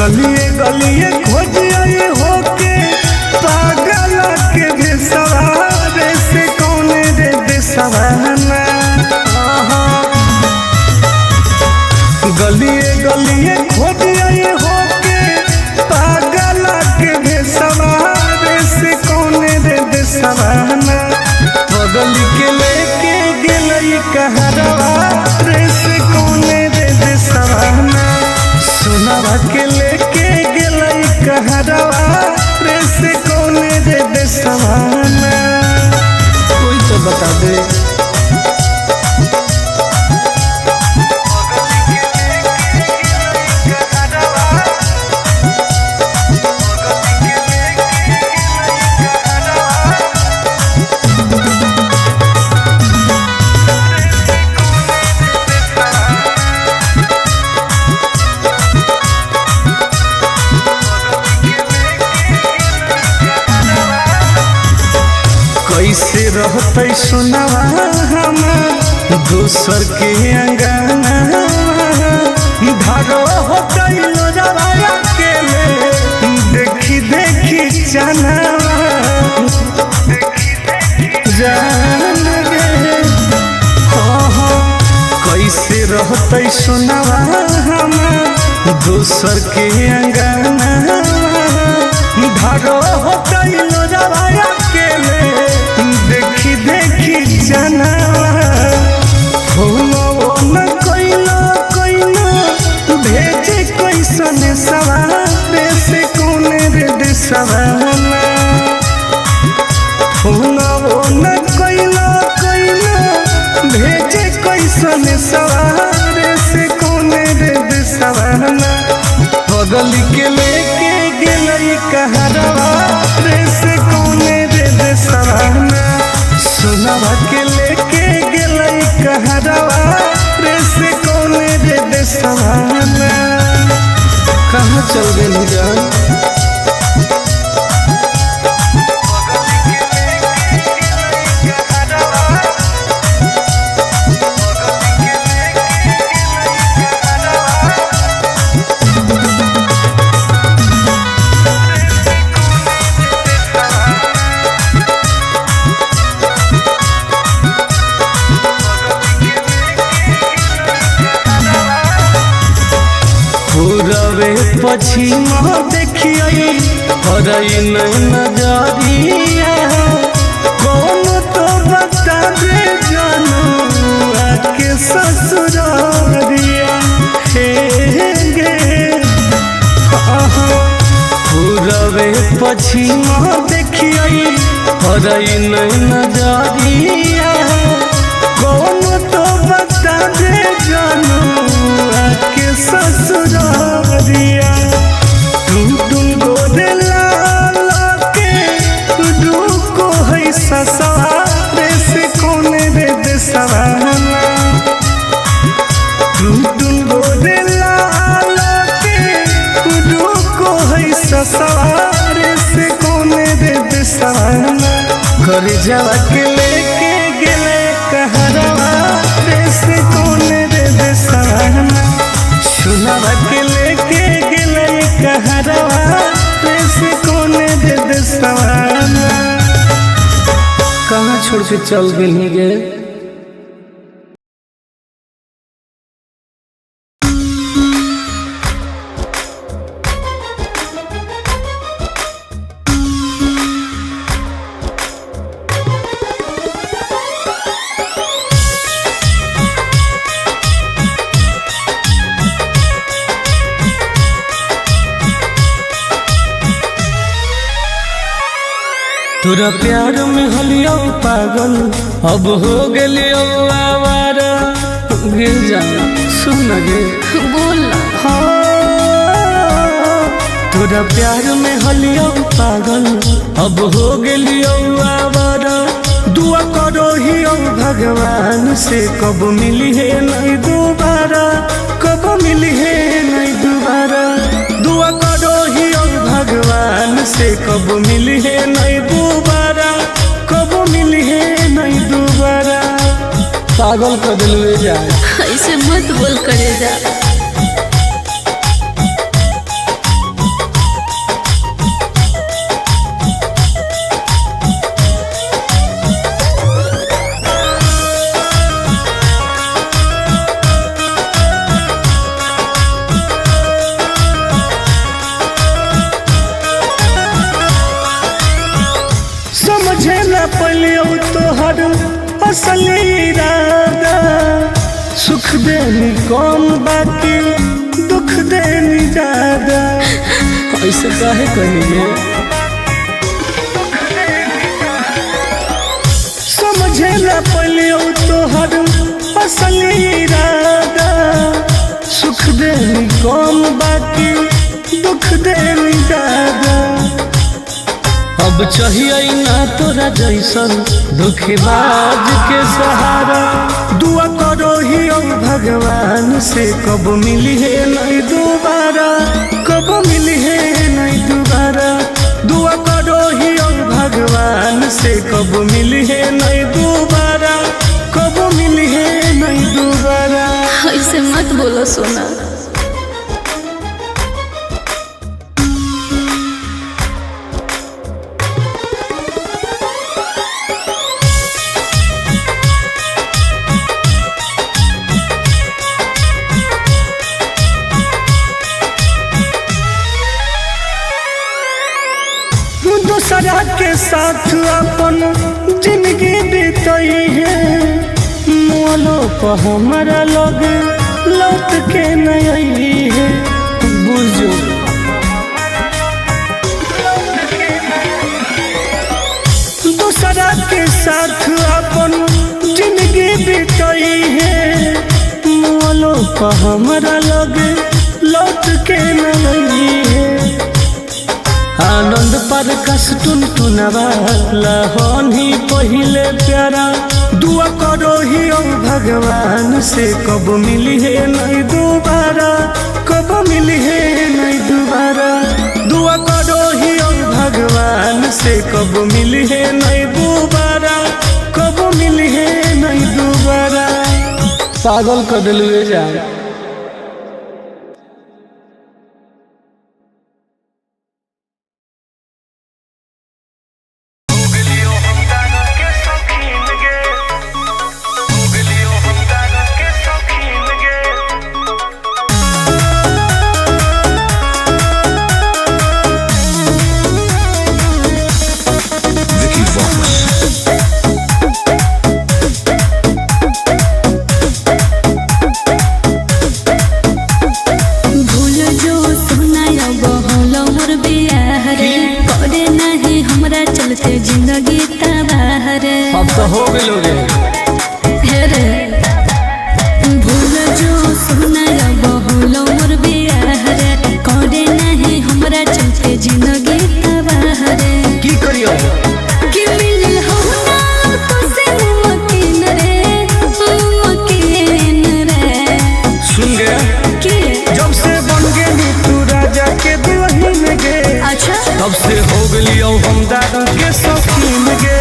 गलिए गलिए खोजिए होके पागल के बेसवारे से कौने रे बेसवाना। गलिए गलिए खोजिए होके पागल के बेसवारे से कौने रे बेसवाना। बगल के लेके गेलई कहरवा रे से कौने रे बेसवाना। सोनावा के लेके गेलई कहरवा रे से कौने रे बेसवाना। कोई तो बता दे। कैसे रहते सुनावा हमार दूसर के अंगना। भागो होते लोजवाया के देखी देखी चनावा जान गे। कैसे रहते सुनावा हमार दूसर के अंगना। भागो होते लोजवाया के देखी देखी जनावा। न कोइलो कोइलो भेजे कैसन सवारे से कौने रे देसवाना। न कोइलो कोइलो भेजे कैसन सवारे से कौने रे देसवाना। बगल के लेके गेलई कहरवा रे से कौने रे देसवाना। सोनावा के लेके गेलई कहरवा रे से कौने रे देसवाना। कहाँ चल गई जान। पूरबे पश्चिम देखिए हरई नजरिया। कौन तो बता दे जानू आके ससुरारिया। हे गे पूरबे पश्चिम देखिए हरई नजरिया। कौन तो बता दे जानू आके ससुरारिया। टुन गोदे लाल के रुको है ससुरारे से कौने रे देसवाना। टुन गोदे लाल के रुको है ससुरारे से कौने रे देसवाना। घर जावा के लेके गेले कहरवा रे से कौने रे देसवाना। सोनावा के लेके गेलई कहरवा रे से कौने रे देसवाना। कहाँ छोड़ के चल गई गे। तोरा प्यार में हलियो पागल अब हो गेलियो आवारा। गिर जा सुन गे बोल तोरा प्यार में हलियो पागल अब हो गेलियो आवारा। दुआ करो ही भगवान से कब मिली है नहीं दोबारा। कब मिली है नहीं दोबारा। दुआ करो ही भगवान से कब मिली है नहीं दोबारा। कब मिली है नहीं दोबारा। पागल कर दिल जाए ऐसे मत बोल करे जा। पलियो तोहर असली इरादा, सुख देनी कौन बाकी दुख देनी ज्यादा। ऐसे काहे कहिए समझे न पलियो तोहर असली इरादा, सुख देनी कौन बाकी दुख देनी ज्यादा। अब चाहिए ना तोरा जैसन दुखबाज के सहारा, दुआ करो ही भगवान से कब मिली है नहीं दोबारा, कब मिली है नहीं दोबारा। दुआ करो ही भगवान से कब मिली है नहीं दोबारा, कब मिली है नहीं दोबारा। ऐसे मत बोलो सोना। दूसरा के साथ अपन जिंदगी बीतई है, मोलो पर हमारा लग लौट के नहीं है। बुझो दूसरा के साथ अपन जिंदगी बीतई है, मोलो पर हमारा लग लौट के नहीं है। आनंद पर कस टुन टुनवाला होनी पहिले प्यारा, दुआ करो ही भगवान से कब मिली है नहीं दोबारा, कब मिली है नहीं दोबारा। दुआ करो ही भगवान से कब मिली है नहीं दोबारा, कब मिली है नहीं दोबारा। पागल कर दिलवे जा। जिंदगी तबाह रे, अब तो हो गए भूल जो सुना बहुलो मोर बियाह रे, करे नहीं हमरा चलते जिंदगी तबाह रे। की करियो कि मिल हो ना तो से मुमकिन रे, मुमकिन रे। सुन गया कि जब से बन गई तू राजा के दुल्हन गे, अच्छा तब से हो गलियो हम दादा के शौकीन गे।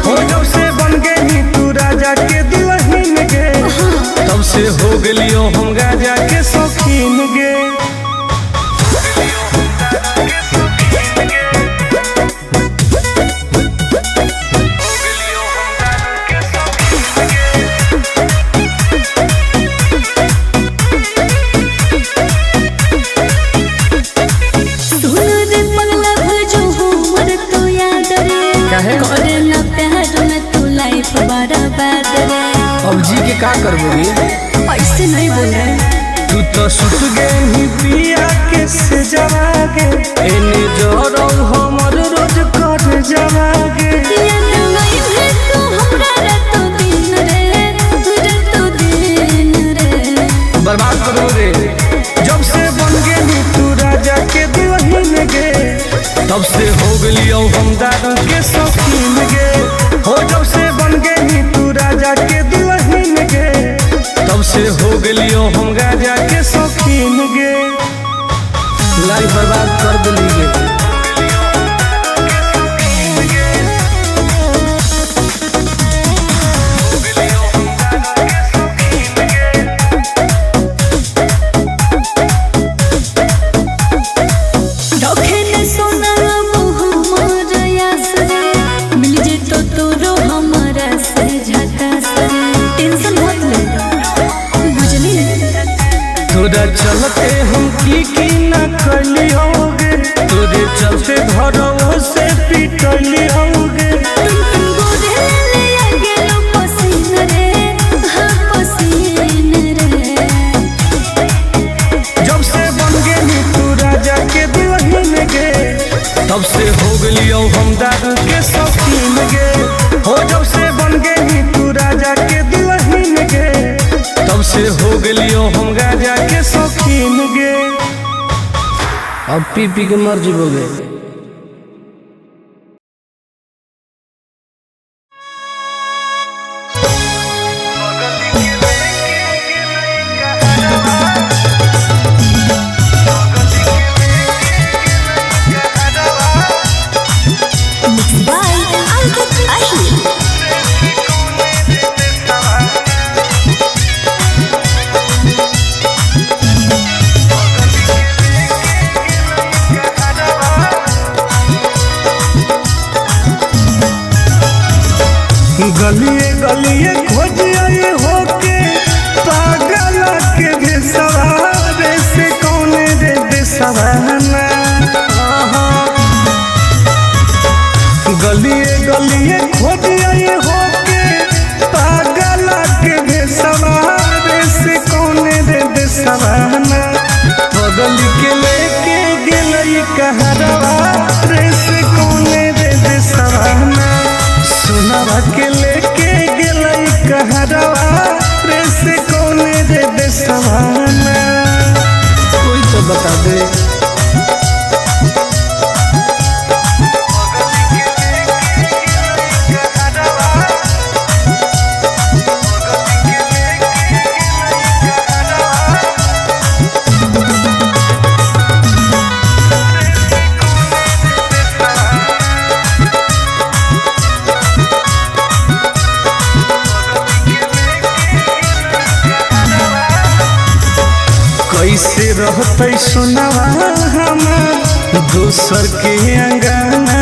हो जब से बन गई तू राजा के दुल्हन गे, तब से हो गलियो हम राजा के शौकीन गे। अब जी के का करबोगे, ऐसे नहीं बोले। तू तो सुत गई पिया के से जवागे, एने जोरो हमर रोज कर जवागे। याद नहीं है तू हमरा रातो दिन रे, रातो दिन रे। बर्बाद करोगे जब से बन गई तू राजा के दुल्हन गे, तब से हो गलियो हम दादा के शौकीन गे। हो जब से बन गई तू राजा के दुल्हन गे, तब से हो गलियो हम राजा के शौकीन गे। लाइफ बर्बाद कर दिली गे। तोरा चलते हम की न कलियोगे, तोरे चलते घरों से पिटलियोगे। तब से हो गलियो हम दारू के शौकीन गे। हो जब से बन गई तू राजा के दुल्हन गे, तब से हो गलियो हम गाजा के शौकीन गे। अब पी पी के मर जीवोगे। गलिए गलिए खोज आए होके पागल के बेसवारे से कौन रे बेसवाना। गलिए गलिए खोज आए होके पागल के बेसवारे से कौन रे बेसवाना। बगल के लेके गेलई कहरवा रे से कौन रे बेसवाना। सुनवा के लेके गेलई कहरवा रे से कौन रे बेसवाना। कोई तो बता दे। कैसे रहते सुनवा हमार दोसर के अंगना।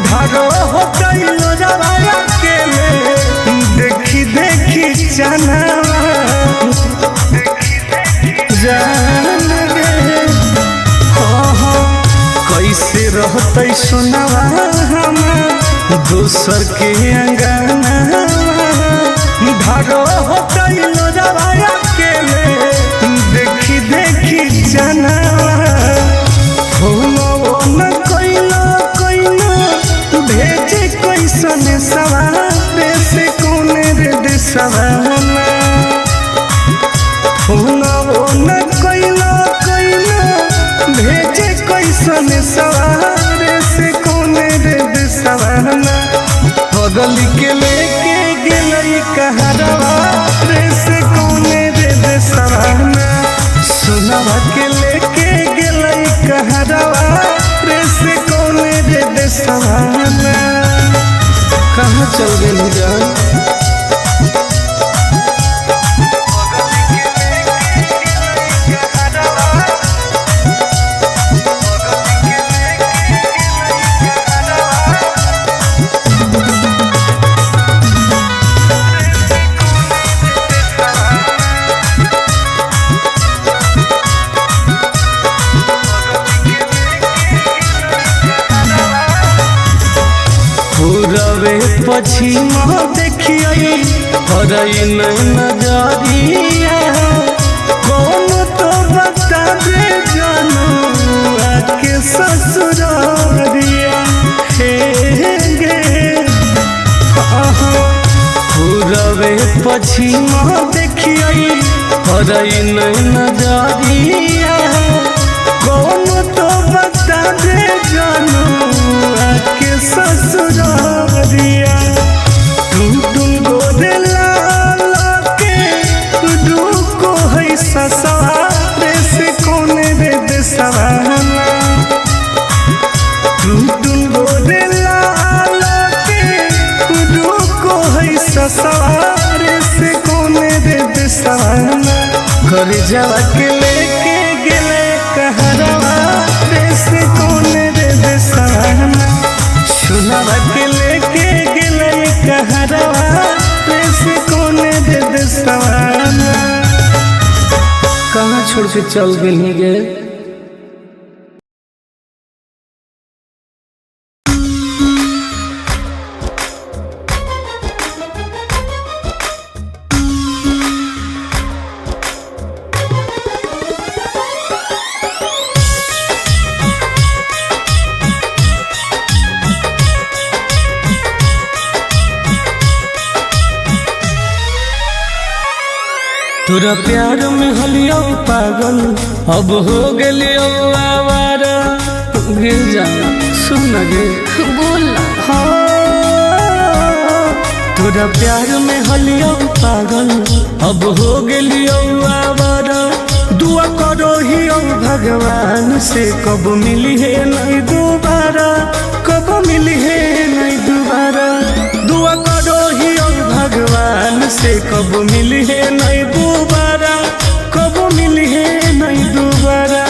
धारो होते लोजवाया के ले देखी देखी जानवा जान गे। कैसे रहते सुनवा हमार दोसर के अंगना। धारो होते लोजवाया के ले देखी देखी जानवा। फोनो न कोइलो कोइलो भेजे कैसन सवारे से कौन रे देसवाना। फोनो न कोइलो कोइलो भेजे कैसन सवारे से कौन रे देसवाना। बगल के लेके गेलई कहरवा रे से कौन रे देसवाना। सुनवा के लेके गेलई कहरवा रे से कौन रे देसवाना। कहाँ चल गेली जान। पूरबे पश्चिम देखिए हरई नजरिया। कौन तो बता दे जानू आके ससुरारिया हे गे। पूरबे पश्चिम देखिए हरई नजरिया। कौन तो बता दे जानू आके ससुरारिया। टुन गोरे लाला के रुको है ससुरारे से कौन रे देसवाना। टुन गोरे लाला के रुको है ससुरारे से कौन रे देसवाना। घर जावा के लेके गेले कहरवा रे से कौन रे देसवाना। सुनवा के लेके गेलई कहरवा रे से कौन रे देसवाना। कहाँ छोड़ के चल गेली गे। तोरा प्यार में हलियो पागल अब हो गेलियो आवारा। गिर जा सुन गे बोल तोरा प्यार में हलियो पागल अब हो गेलियो आवारा। दुआ करो ही भगवान से कब मिली है नहीं दोबारा, कब मिली है नहीं दोबारा। दुआ करो ही भगवान से कब मिली है नहीं दोबारा, कब मिली है नहीं दोबारा।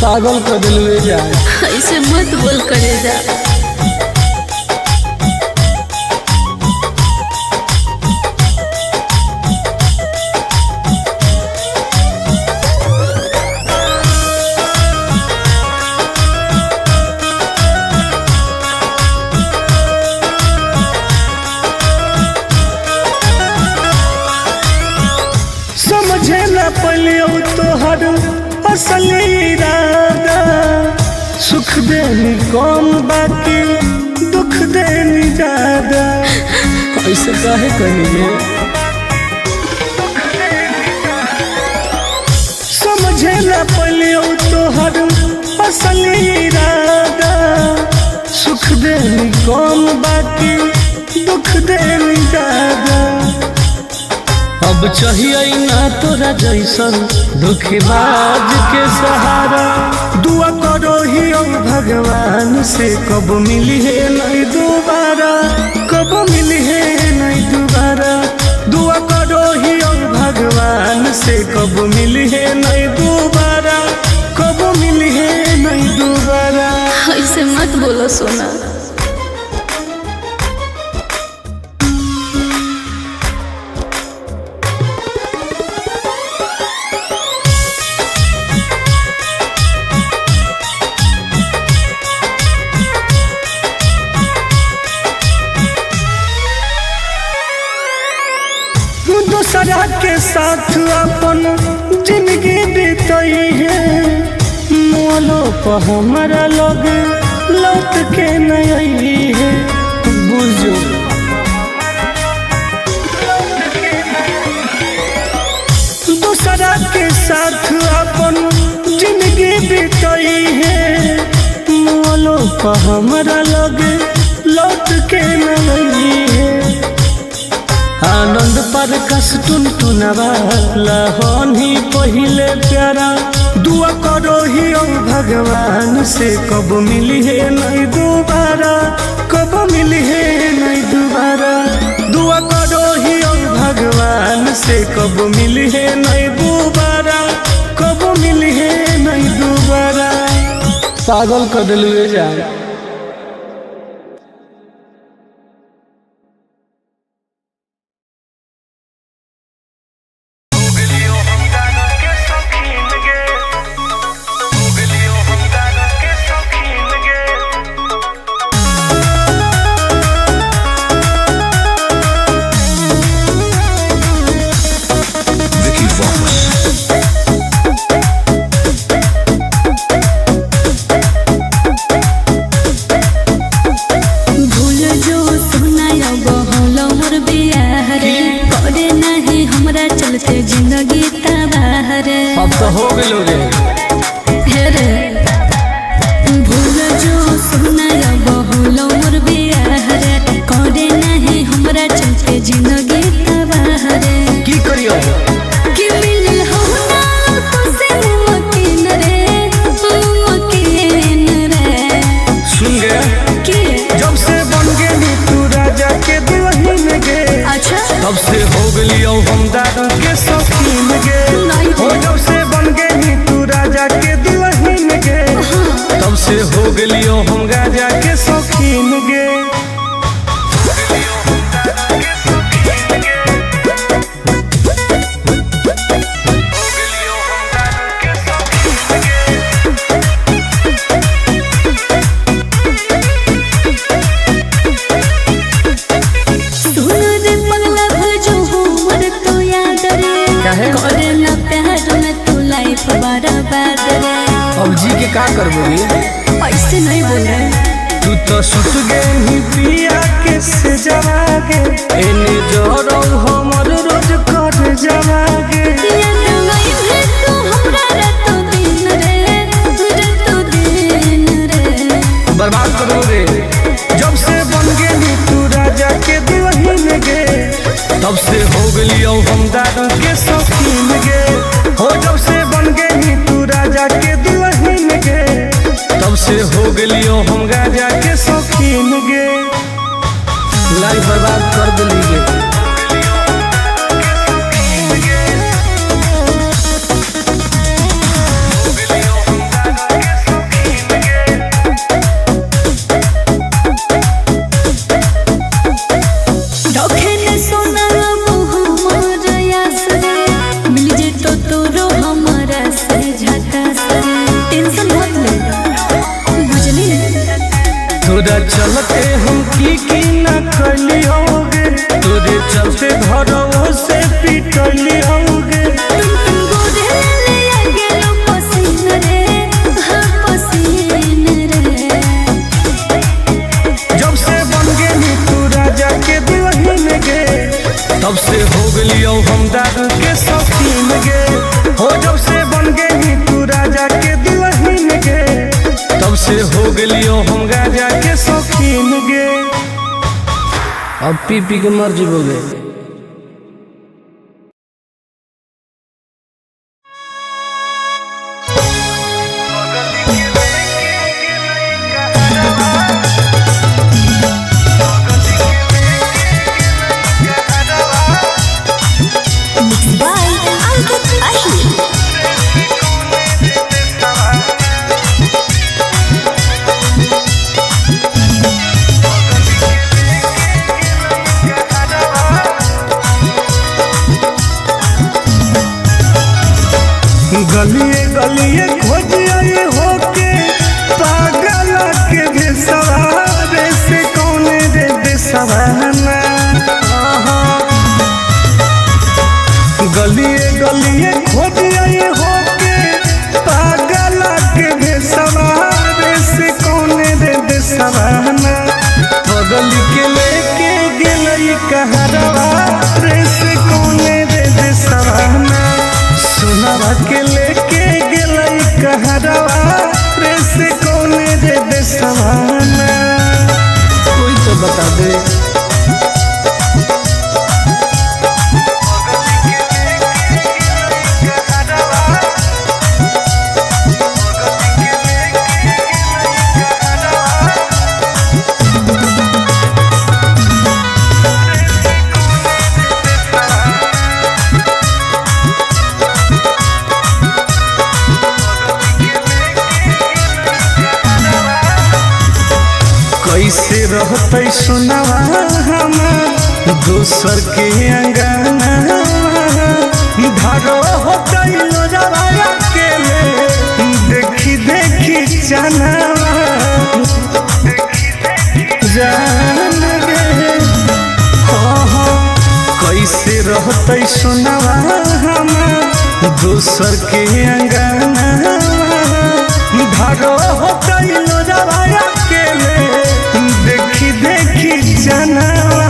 पागल कर दिल जा ऐसे मत बोल करे जा। समझे न पलियो तोहर असल इरादा। सुख देनी कम बाकी दुख देनी ज्यादा। ऐसे काहे करिए समझे न पलियो तोहर असल इरादा। सुख देनी कम बाकी दुख देनी ज्यादा। अब चाहिए ना तोरा जैसन धोखेबाज के सहारा। दुआ करो ही भगवान से कब मिली है नहीं दोबारा, कब मिली है नहीं दोबारा। दुआ करो ही भगवान से कब मिली है नहीं दोबारा, कब मिली है नहीं दोबारा। ऐसे मत बोलो सोना। दूसरा के साथ अपन जिंदगी बीतई है। मोलो पर हमारा लोग लौट के नहीं है। बुझो दूसरा के साथ अपन जिंदगी बीतई है। मोलो पर हमारा लोग लौट के नहीं है। आनंद पर कस टुनटुनवा लहन ही पहिले प्यारा। दुआ करो ही भगवान से कब मिली है नहीं दोबारा, कब मिली है नहीं दोबारा। दुआ करो ही भगवान से कब मिली है नहीं दोबारा, कब मिली है नहीं दोबारा। पागल कर दिल जा। जिंदगी तबाह रे अब तो हो गेलो रे। रे भूल जो सुना बहुल मोर बियाह रे। करे नहीं हमरा चलते जिंदगी तबाह रे। की करियो कि मिल हो ना तो से मुमकिन रे, मुमकिन रे। सुन गे कि जब से बन गेली तू राजा के दुल्हन गे। अच्छा तब से हो गेलियो हम दादा के शौकीन गे। हो जब से बन गेली तू राजा के दुल्हन गे। तब से हो गेलियो हम राजा के शौकीन गे। अब जी के का करबो ऐसे नहीं बोल रहे। तू तो सुत गई पिया के से जवा गे। एने जोरो हमर रोज कर जवागे याद नहीं है तू हमरा रातों दिन रे बर्बाद करो रे। जब से बन गेली तू राजा के दुल्हन गे तब से हो गलियो हम दारू के शौकीन गे हो। जब से बन गेली तू राजा के दुल्हन गे तब से हो गलियो हम गाजा के शौकीन गे। लाइफ बर्बाद कर दिली गे। तोरा चलते हम की न करली होगे तोरे चलते घरों से पिटली होगे। जब से बन गेली तू राजा के दुल्हन गे तब से हो गलियो हम दारू के शौकीन गे हो। जब से बन गेली तू राजा के दुल्हन गे तब से हो गलियो हम गाजा के शौकीन गे। अब पी पी के मर जीवोगे। गलिए गलिए खोजिए होके पागल के भेसवारे से कौने रे बेसवाना। गलिए गलिए खोजिए होके पागल के भेसवारे से कौने रे बेसवाना। बगल के लेके गेलई कहरवा रे से कौने रे बेसवाना। सुनावा के लेके गेलई कहरवा रे से कौने रे बेसवाना। कोई तो बता दे। कैसे रहते सुनावा हम दोसर के अंगना धारो होते लोजवाया के देखी देखी चनावा जान गे हो। कैसे रहते सुनावा हम दोसर के अंगना धारो होते लोजवाया के देखी देखी जनावा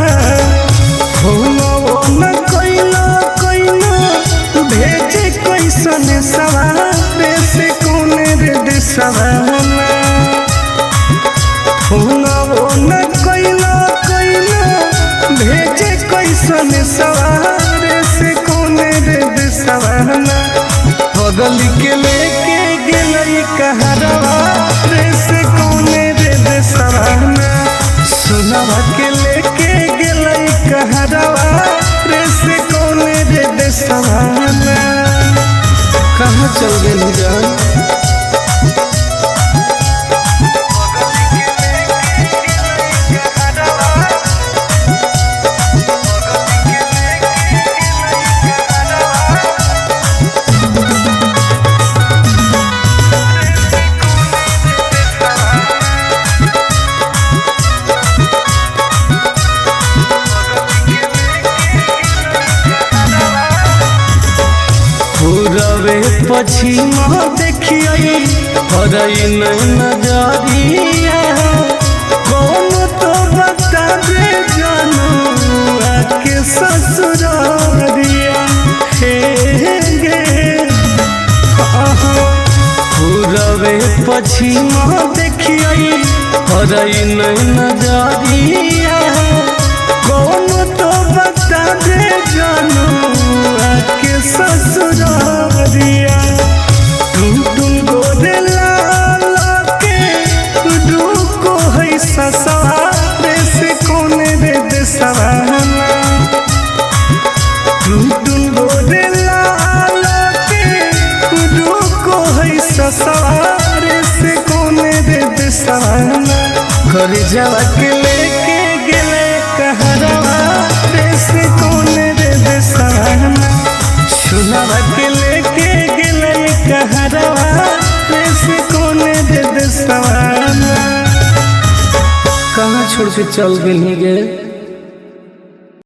हो न कोइलो भेजे कैसन सवारे से कौने रे देसवाना। हो न कोइलो भेजे कैसन सवारे से कौने रे देसवाना। बगल के लेके गेलई कहरवा रे से कौने रे देसवाना। सुनावा के लेके गेलई कहरवा रे से कौने रे देसवाना। कहाँ चल गेली जान। पछिमा देखिए हरई नजरिया कौन तो बता दे जानू आके ससुरारिया। पछिमा देखिए हरई नहीं नजरिया कौन तो बता दे जानू आके ससुरारिया तुम गोरे लाल के रुको है ससुरारे से कौन रे दे सवाना तुम गोरे लाल के रुको है ससुरारे से कौन रे दे सवाना घर जावा के लेके गेले कहरवा से कौन रे दे सवाना सुनावा के लेके गेले कहरवा से कौन रे दे सवाना कहाँ छोड़ के चल गई गे।